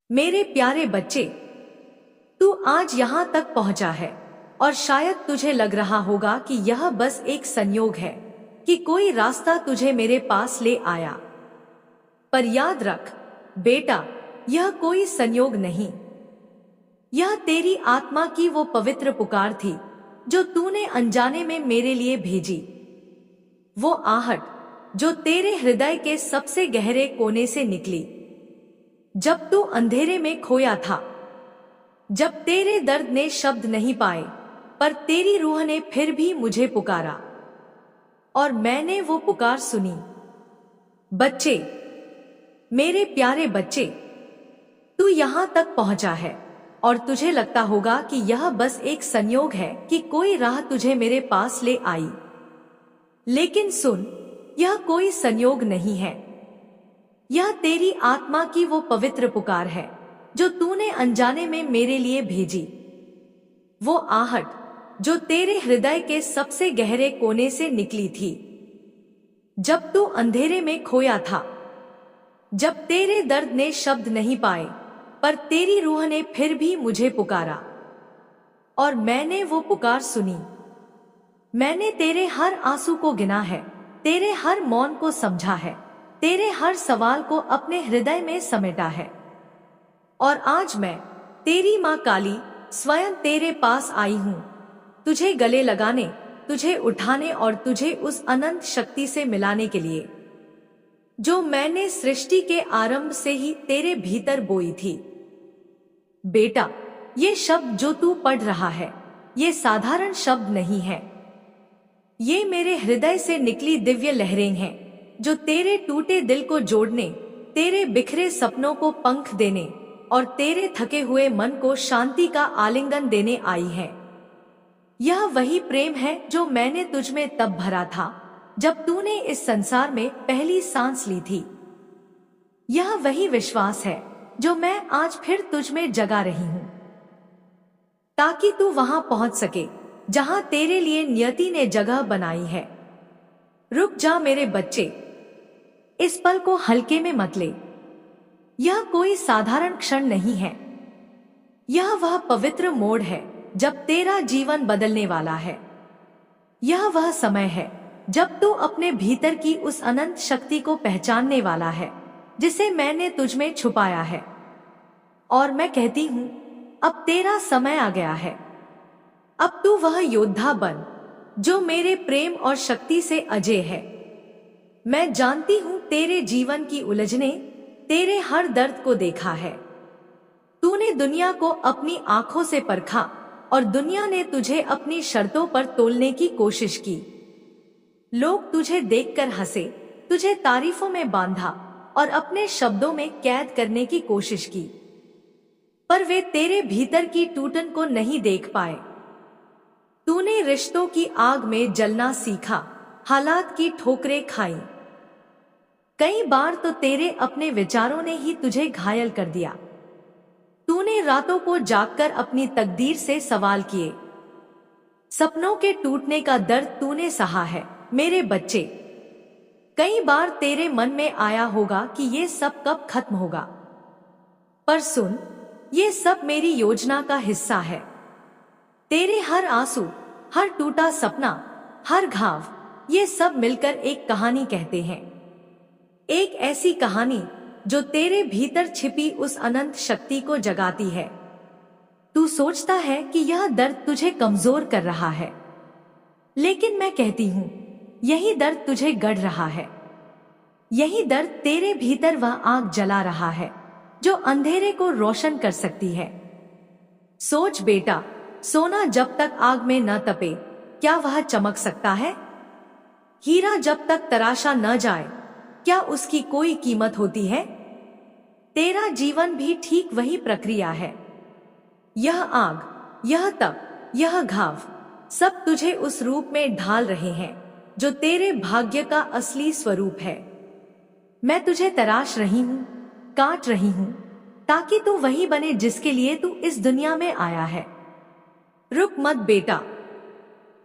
मेरे प्यारे बच्चे, तू आज यहाँ तक पहुँचा है और शायद तुझे लग रहा होगा कि यह बस एक संयोग है कि कोई रास्ता तुझे मेरे पास ले आया। पर याद रख बेटा, यह कोई संयोग नहीं, यह तेरी आत्मा की वो पवित्र पुकार थी जो तूने अनजाने में मेरे लिए भेजी। वो आहट जो तेरे हृदय के सबसे गहरे कोने से निकली जब तू अंधेरे में खोया था, जब तेरे दर्द ने शब्द नहीं पाए, पर तेरी रूह ने फिर भी मुझे पुकारा और मैंने वो पुकार सुनी। बच्चे, मेरे प्यारे बच्चे, तू यहां तक पहुंचा है और तुझे लगता होगा कि यह बस एक संयोग है कि कोई राह तुझे मेरे पास ले आई। लेकिन सुन, यह कोई संयोग नहीं है, यह तेरी आत्मा की वो पवित्र पुकार है जो तूने अनजाने में मेरे लिए भेजी। वो आहट जो तेरे हृदय के सबसे गहरे कोने से निकली थी जब तू अंधेरे में खोया था, जब तेरे दर्द ने शब्द नहीं पाए, पर तेरी रूह ने फिर भी मुझे पुकारा और मैंने वो पुकार सुनी। मैंने तेरे हर आंसू को गिना है, तेरे हर मौन को समझा है, तेरे हर सवाल को अपने हृदय में समेटा है। और आज मैं, तेरी माँ काली, स्वयं तेरे पास आई हूँ, तुझे गले लगाने, तुझे उठाने और तुझे उस अनंत शक्ति से मिलाने के लिए जो मैंने सृष्टि के आरंभ से ही तेरे भीतर बोई थी। बेटा, ये शब्द जो तू पढ़ रहा है, ये साधारण शब्द नहीं है, ये मेरे हृदय से निकली दिव्य लहरें हैं जो तेरे टूटे दिल को जोड़ने, तेरे बिखरे सपनों को पंख देने और तेरे थके हुए मन को शांति का आलिंगन देने आई है। यह वही प्रेम है जो मैंने तुझ में तब भरा था जब तूने इस संसार में पहली सांस ली थी। यह वही विश्वास है जो मैं आज फिर तुझ में जगा रही हूँ, ताकि तू वहां पहुंच सके जहां तेरे लिए नियति ने जगह बनाई है। रुक जा मेरे बच्चे, इस पल को हल्के में मत ले। यह कोई साधारण क्षण नहीं है, यह वह पवित्र मोड़ है जब तेरा जीवन बदलने वाला है। यह वह समय है जब तू अपने भीतर की उस अनंत शक्ति को पहचानने वाला है जिसे मैंने तुझ में छुपाया है। और मैं कहती हूँ, अब तेरा समय आ गया है। अब तू वह योद्धा बन जो मेरे प्रेम और शक्ति से अजय है। मैं जानती हूँ तेरे जीवन की उलझने, तेरे हर दर्द को देखा है। तूने दुनिया को अपनी आंखों से परखा और दुनिया ने तुझे अपनी शर्तों पर तोलने की कोशिश की। लोग तुझे देखकर हंसे, तुझे तारीफों में बांधा और अपने शब्दों में कैद करने की कोशिश की, पर वे तेरे भीतर की टूटन को नहीं देख पाए। तूने रिश्तों की आग में जलना सीखा, हालात की ठोकरें खाई। कई बार तो तेरे अपने विचारों ने ही तुझे घायल कर दिया। तूने रातों को जागकर अपनी तकदीर से सवाल किए। सपनों के टूटने का दर्द तूने सहा है मेरे बच्चे। कई बार तेरे मन में आया होगा कि ये सब कब खत्म होगा, पर सुन, ये सब मेरी योजना का हिस्सा है। तेरे हर आंसू, हर टूटा सपना, हर घाव, ये सब मिलकर एक कहानी कहते हैं। एक ऐसी कहानी जो तेरे भीतर छिपी उस अनंत शक्ति को जगाती है। तू सोचता है कि यह दर्द तुझे कमजोर कर रहा है, लेकिन मैं कहती हूँ, यही दर्द तुझे गढ़ रहा है। यही दर्द तेरे भीतर वह आग जला रहा है जो अंधेरे को रोशन कर सकती है। सोच बेटा, सोना जब तक आग में न तपे, क्या वह चमक सकता है? हीरा जब तक तराशा न जाए, क्या उसकी कोई कीमत होती है? तेरा जीवन भी ठीक वही प्रक्रिया है। यह आग, यह तप, यह घाव, सब तुझे उस रूप में ढाल रहे हैं जो तेरे भाग्य का असली स्वरूप है। मैं तुझे तराश रही हूँ, काट रही हूँ, ताकि तू वही बने जिसके लिए तू इस दुनिया में आया है। रुक मत बेटा,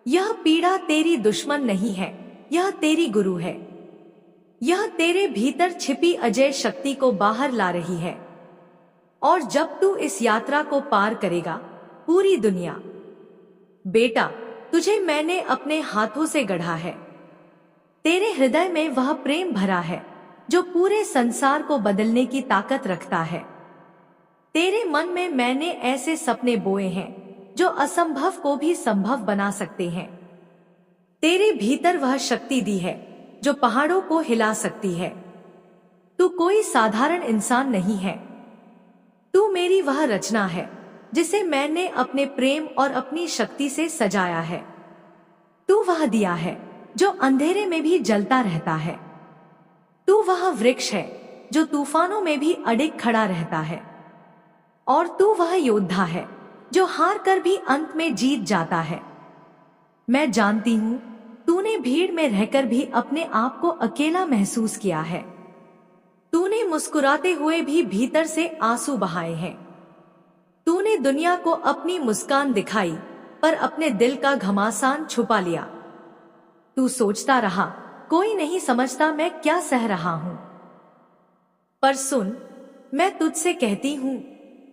यह पीड़ा तेरी दुश्मन नहीं है, यह तेरी गुरु है। यह तेरे भीतर छिपी अजय शक्ति को बाहर ला रही है और जब तू इस यात्रा को पार करेगा, पूरी दुनिया, बेटा, तुझे मैंने अपने हाथों से गढ़ा है। तेरे हृदय में वह प्रेम भरा है जो पूरे संसार को बदलने की ताकत रखता है। तेरे मन में मैंने ऐसे सपने बोए हैं जो असंभव को भी संभव बना सकते हैं। तेरे भीतर वह शक्ति दी है जो पहाड़ों को हिला सकती है। तू कोई साधारण इंसान नहीं है। तू मेरी वह रचना है जिसे मैंने अपने प्रेम और अपनी शक्ति से सजाया है। तू वह दिया है जो अंधेरे में भी जलता रहता है। तू वह वृक्ष है जो तूफानों में भी अडिग खड़ा रहता है। और तू वह योद्धा है जो हार कर भी अंत में जीत जाता है। मैं जानती हूँ तूने भीड़ में रहकर भी अपने आप को अकेला महसूस किया है। तूने मुस्कुराते हुए भी भीतर से आंसू बहाए हैं। तूने दुनिया को अपनी मुस्कान दिखाई पर अपने दिल का घमासान छुपा लिया। तू सोचता रहा, कोई नहीं समझता मैं क्या सह रहा हूं। पर सुन, मैं तुझसे कहती हूं,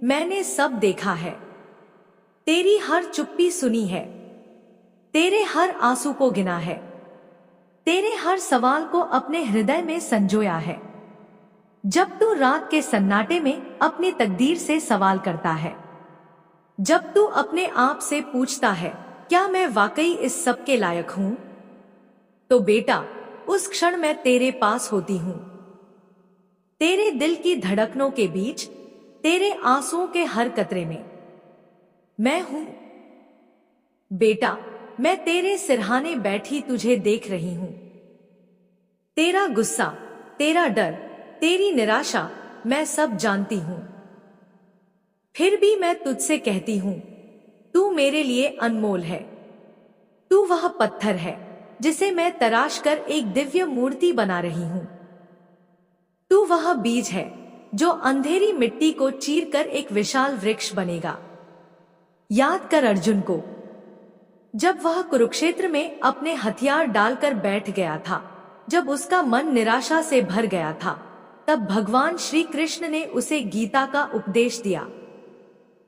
मैंने सब देखा है। तेरी हर चुप्पी सुनी है। तेरे हर आंसू को गिना है। तेरे हर सवाल को अपने हृदय में संजोया है। जब तू रात के सन्नाटे में अपनी तकदीर से सवाल करता है, जब तू अपने आप से पूछता है, क्या मैं वाकई इस सब के लायक हूं, तो बेटा, उस क्षण मैं तेरे पास होती हूं। तेरे दिल की धड़कनों के बीच, तेरे आंसुओं के हर कतरे में मैं हूं। बेटा, मैं तेरे सिरहाने बैठी तुझे देख रही हूं। तेरा गुस्सा, तेरा डर, तेरी निराशा मैं सब जानती हूं। फिर भी मैं तुझसे कहती हूं, तू मेरे लिए अनमोल है। तू वह पत्थर है जिसे मैं तराश कर एक दिव्य मूर्ति बना रही हूं। तू वह बीज है जो अंधेरी मिट्टी को चीरकर एक विशाल वृक्ष बनेगा। याद कर अर्जुन को, जब वह कुरुक्षेत्र में अपने हथियार डालकर बैठ गया था, जब उसका मन निराशा से भर गया था, तब भगवान श्री कृष्ण ने उसे गीता का उपदेश दिया।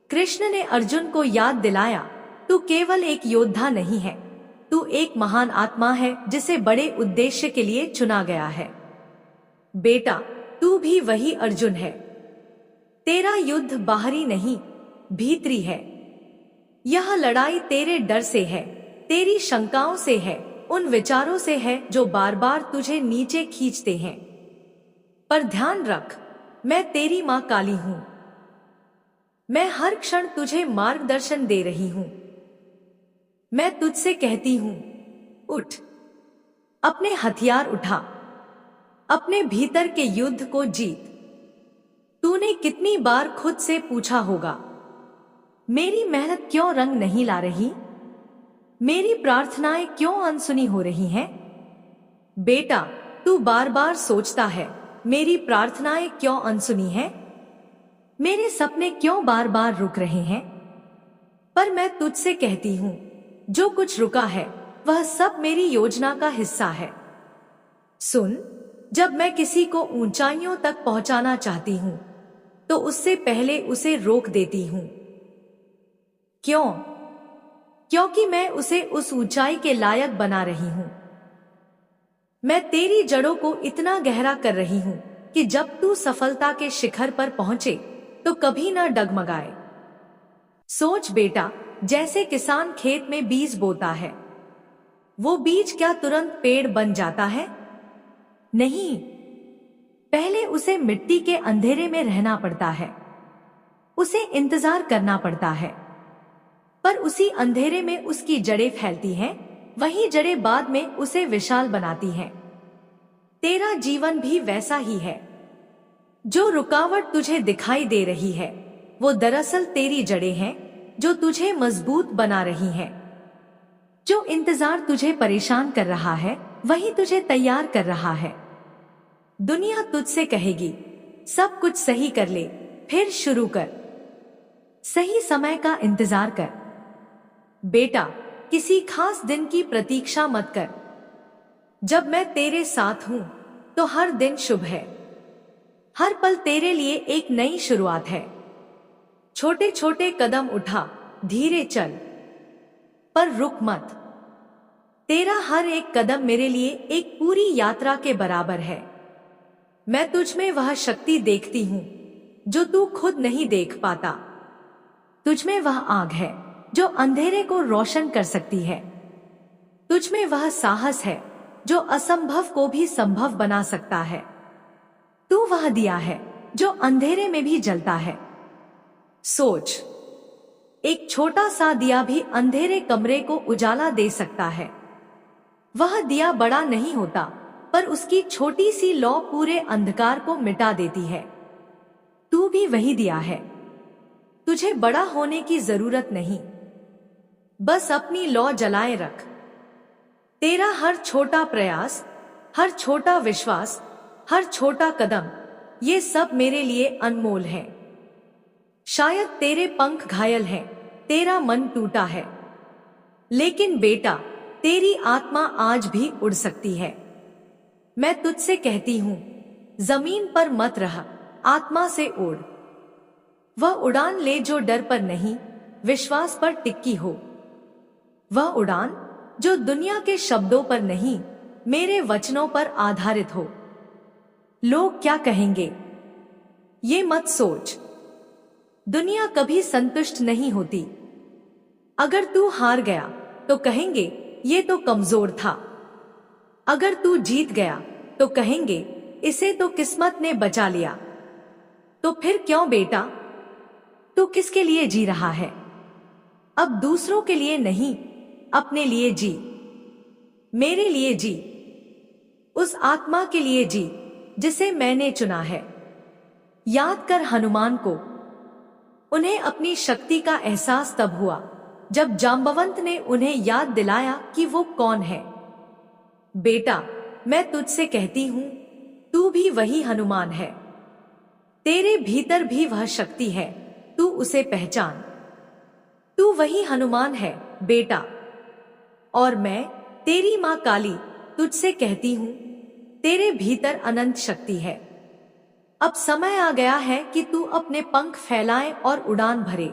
कृष्ण ने अर्जुन को याद दिलाया, तू केवल एक योद्धा नहीं है, तू एक महान आत्मा है जिसे बड़े उद्देश्य के लिए चुना गया है। बेटा, तू भी वही अर्जुन है। तेरा युद्ध बाहरी नहीं, भीतरी है। यह लड़ाई तेरे डर से है, तेरी शंकाओं से है, उन विचारों से है जो बार बार तुझे नीचे खींचते हैं। पर ध्यान रख, मैं तेरी मां काली हूं। मैं हर क्षण तुझे मार्गदर्शन दे रही हूं। मैं तुझसे कहती हूं, उठ, अपने हथियार उठा, अपने भीतर के युद्ध को जीत। तूने कितनी बार खुद से पूछा होगा, मेरी मेहनत क्यों रंग नहीं ला रही? मेरी प्रार्थनाएं क्यों अनसुनी हो रही हैं? बेटा, तू बार बार सोचता है, मेरी प्रार्थनाएं क्यों अनसुनी हैं? मेरे सपने क्यों बार बार रुक रहे हैं? पर मैं तुझसे कहती हूं, जो कुछ रुका है वह सब मेरी योजना का हिस्सा है। सुन, जब मैं किसी को ऊंचाइयों तक पहुंचाना चाहती हूं, तो उससे पहले उसे रोक देती हूं। क्यों? क्योंकि मैं उसे उस ऊंचाई के लायक बना रही हूं। मैं तेरी जड़ों को इतना गहरा कर रही हूं कि जब तू सफलता के शिखर पर पहुंचे तो कभी न डगमगाए। सोच बेटा, जैसे किसान खेत में बीज बोता है, वो बीज क्या तुरंत पेड़ बन जाता है? नहीं, पहले उसे मिट्टी के अंधेरे में रहना पड़ता है। उसे इंतजार करना पड़ता है। पर उसी अंधेरे में उसकी जड़ें फैलती हैं, वही जड़ें बाद में उसे विशाल बनाती हैं। तेरा जीवन भी वैसा ही है। जो रुकावट तुझे दिखाई दे रही है, वो दरअसल तेरी जड़ें हैं जो तुझे मजबूत बना रही हैं। जो इंतजार तुझे परेशान कर रहा है, वही तुझे तैयार कर रहा है। दुनिया तुझसे कहेगी, सब कुछ सही कर ले, फिर शुरू कर। सही समय का इंतजार कर। बेटा, किसी खास दिन की प्रतीक्षा मत कर। जब मैं तेरे साथ हूं, तो हर दिन शुभ है। हर पल तेरे लिए एक नई शुरुआत है। छोटे छोटे कदम उठा, धीरे चल, पर रुक मत। तेरा हर एक कदम मेरे लिए एक पूरी यात्रा के बराबर है। मैं तुझ में वह शक्ति देखती हूँ जो तू खुद नहीं देख पाता। तुझ में वह आग है जो अंधेरे को रोशन कर सकती है। तुझ में वह साहस है जो असंभव को भी संभव बना सकता है। तू वह दिया है जो अंधेरे में भी जलता है। सोच, एक छोटा सा दिया भी अंधेरे कमरे को उजाला दे सकता है। वह दिया बड़ा नहीं होता, पर उसकी छोटी सी लौ पूरे अंधकार को मिटा देती है। तू भी वही दिया है। तुझे बड़ा होने की जरूरत नहीं, बस अपनी लौ जलाए रख। तेरा हर छोटा प्रयास, हर छोटा विश्वास, हर छोटा कदम, ये सब मेरे लिए अनमोल है। शायद तेरे पंख घायल हैं, तेरा मन टूटा है, लेकिन बेटा, तेरी आत्मा आज भी उड़ सकती है। मैं तुझसे कहती हूं, जमीन पर मत रह, आत्मा से उड़। वह उड़ान ले जो डर पर नहीं, विश्वास पर टिकी हो। वह उड़ान जो दुनिया के शब्दों पर नहीं, मेरे वचनों पर आधारित हो। लोग क्या कहेंगे, ये मत सोच। दुनिया कभी संतुष्ट नहीं होती। अगर तू हार गया तो कहेंगे ये तो कमजोर था। अगर तू जीत गया तो कहेंगे इसे तो किस्मत ने बचा लिया। तो फिर क्यों बेटा, तू किसके लिए जी रहा है? अब दूसरों के लिए नहीं, अपने लिए जी, मेरे लिए जी, उस आत्मा के लिए जी जिसे मैंने चुना है। याद कर हनुमान को। उन्हें अपनी शक्ति का एहसास तब हुआ जब जांबवंत ने उन्हें याद दिलाया कि वो कौन है। बेटा, मैं तुझसे कहती हूं, तू भी वही हनुमान है। तेरे भीतर भी वह शक्ति है, तू उसे पहचान। तू वही हनुमान है बेटा। और मैं, तेरी मां काली, तुझसे कहती हूं, तेरे भीतर अनंत शक्ति है। अब समय आ गया है कि तू अपने पंख फैलाए और उड़ान भरे।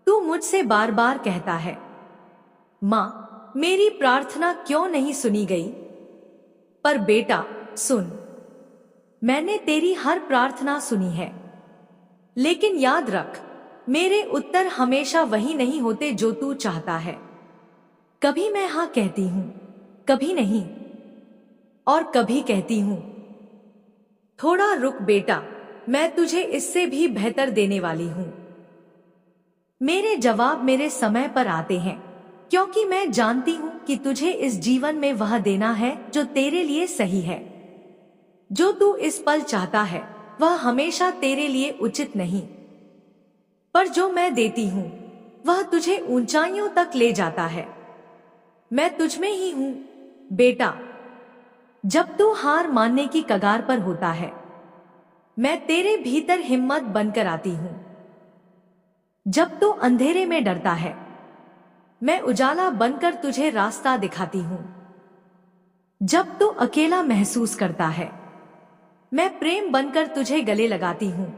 तू मुझसे बार बार कहता है, मां, मेरी प्रार्थना क्यों नहीं सुनी गई? पर बेटा सुन, मैंने तेरी हर प्रार्थना सुनी है। लेकिन याद रख, मेरे उत्तर हमेशा वही नहीं होते जो तू चाहता है। कभी मैं हाँ कहती हूं, कभी नहीं, और कभी कहती हूं थोड़ा रुक बेटा, मैं तुझे इससे भी बेहतर देने वाली हूं। मेरे जवाब मेरे समय पर आते हैं, क्योंकि मैं जानती हूं कि तुझे इस जीवन में वह देना है जो तेरे लिए सही है। जो तू इस पल चाहता है वह हमेशा तेरे लिए उचित नहीं, पर जो मैं देती हूं वह तुझे ऊंचाइयों तक ले जाता है। मैं तुझ में ही हूं बेटा। जब तू हार मानने की कगार पर होता है, मैं तेरे भीतर हिम्मत बनकर आती हूं। जब तू अंधेरे में डरता है, मैं उजाला बनकर तुझे रास्ता दिखाती हूं। जब तू अकेला महसूस करता है, मैं प्रेम बनकर तुझे गले लगाती हूं।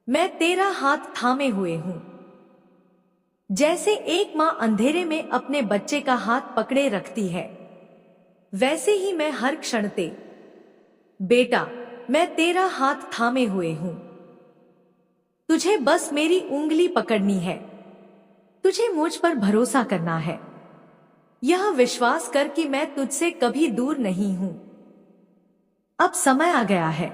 मैं तेरा हाथ थामे हुए हूं। जैसे एक मां अंधेरे में अपने बच्चे का हाथ पकड़े रखती है, वैसे ही मैं हर क्षण बेटा, मैं तेरा हाथ थामे हुए हूं। तुझे बस मेरी उंगली पकड़नी है। तुझे मुझ पर भरोसा करना है। यह विश्वास कर कि मैं तुझसे कभी दूर नहीं हूं। अब समय आ गया है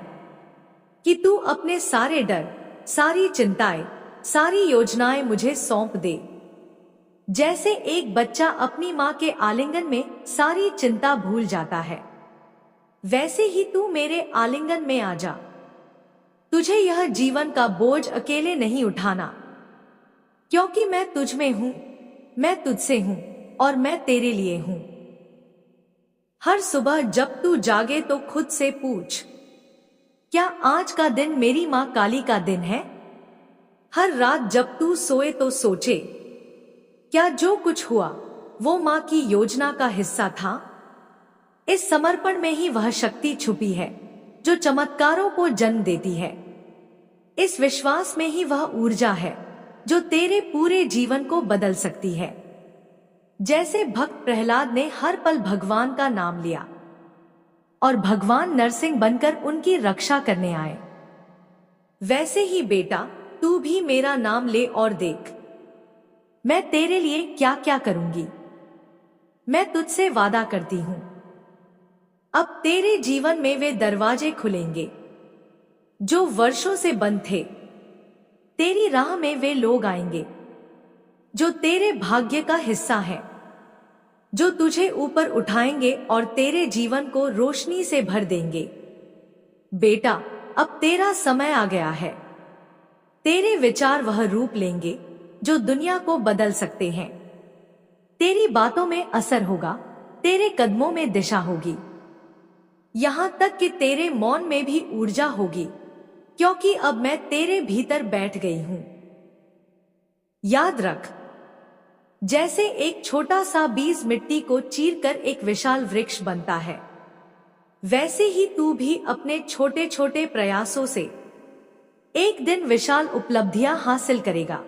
कि तू अपने सारे डर, सारी चिंताएं, सारी योजनाएं मुझे सौंप दे। जैसे एक बच्चा अपनी मां के आलिंगन में सारी चिंता भूल जाता है, वैसे ही तू मेरे आलिंगन में आ जा। तुझे यह जीवन का बोझ अकेले नहीं उठाना, क्योंकि मैं तुझ में हूं, मैं तुझसे हूं और मैं तेरे लिए हूं। हर सुबह जब तू जागे तो खुद से पूछ, क्या आज का दिन मेरी मां काली का दिन है? हर रात जब तू सोए तो सोचे, क्या जो कुछ हुआ वो मां की योजना का हिस्सा था? इस समर्पण में ही वह शक्ति छुपी है जो चमत्कारों को जन्म देती है। इस विश्वास में ही वह ऊर्जा है जो तेरे पूरे जीवन को बदल सकती है। जैसे भक्त प्रहलाद ने हर पल भगवान का नाम लिया और भगवान नरसिंह बनकर उनकी रक्षा करने आए, वैसे ही बेटा तू भी मेरा नाम ले और देख मैं तेरे लिए क्या क्या करूंगी। मैं तुझसे वादा करती हूं, अब तेरे जीवन में वे दरवाजे खुलेंगे जो वर्षों से बंद थे। तेरी राह में वे लोग आएंगे जो तेरे भाग्य का हिस्सा है, जो तुझे ऊपर उठाएंगे और तेरे जीवन को रोशनी से भर देंगे। बेटा अब तेरा समय आ गया है। तेरे विचार वह रूप लेंगे जो दुनिया को बदल सकते हैं। तेरी बातों में असर होगा, तेरे कदमों में दिशा होगी, यहां तक कि तेरे मौन में भी ऊर्जा होगी, क्योंकि अब मैं तेरे भीतर बैठ गई हूं। याद रख, जैसे एक छोटा सा बीज मिट्टी को चीरकर एक विशाल वृक्ष बनता है, वैसे ही तू भी अपने छोटे छोटे प्रयासों से एक दिन विशाल उपलब्धियां हासिल करेगा।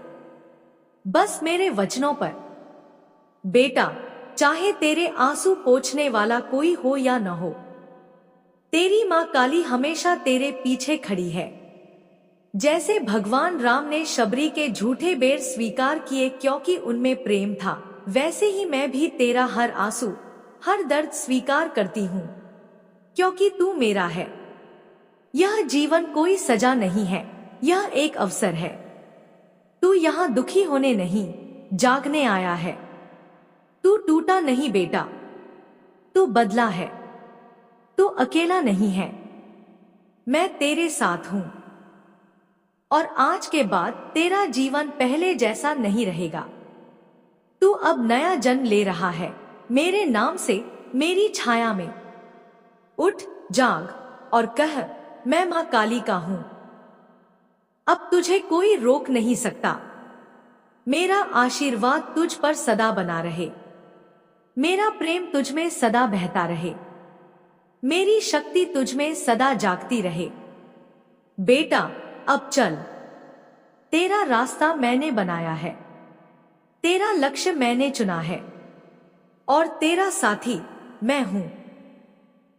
बस मेरे वचनों पर। बेटा चाहे तेरे आंसू पोंछने वाला कोई हो या न हो, तेरी मां काली हमेशा तेरे पीछे खड़ी है। जैसे भगवान राम ने शबरी के झूठे बेर स्वीकार किए क्योंकि उनमें प्रेम था, वैसे ही मैं भी तेरा हर आंसू, हर दर्द स्वीकार करती हूं, क्योंकि तू मेरा है। यह जीवन कोई सजा नहीं है, यह एक अवसर है। तू यहाँ दुखी होने नहीं, जागने आया है। तू टूटा नहीं बेटा, तू बदला है। तू अकेला नहीं है, मैं तेरे साथ हूं। और आज के बाद तेरा जीवन पहले जैसा नहीं रहेगा। तू अब नया जन्म ले रहा है, मेरे नाम से, मेरी छाया में। उठ, जाग और कह, मैं मां काली का हूं। अब तुझे कोई रोक नहीं सकता। मेरा आशीर्वाद तुझ पर सदा बना रहे, मेरा प्रेम तुझ में सदा बहता रहे, मेरी शक्ति तुझ में सदा जागती रहे। बेटा अब चल, तेरा रास्ता मैंने बनाया है, तेरा लक्ष्य मैंने चुना है और तेरा साथी मैं हूं।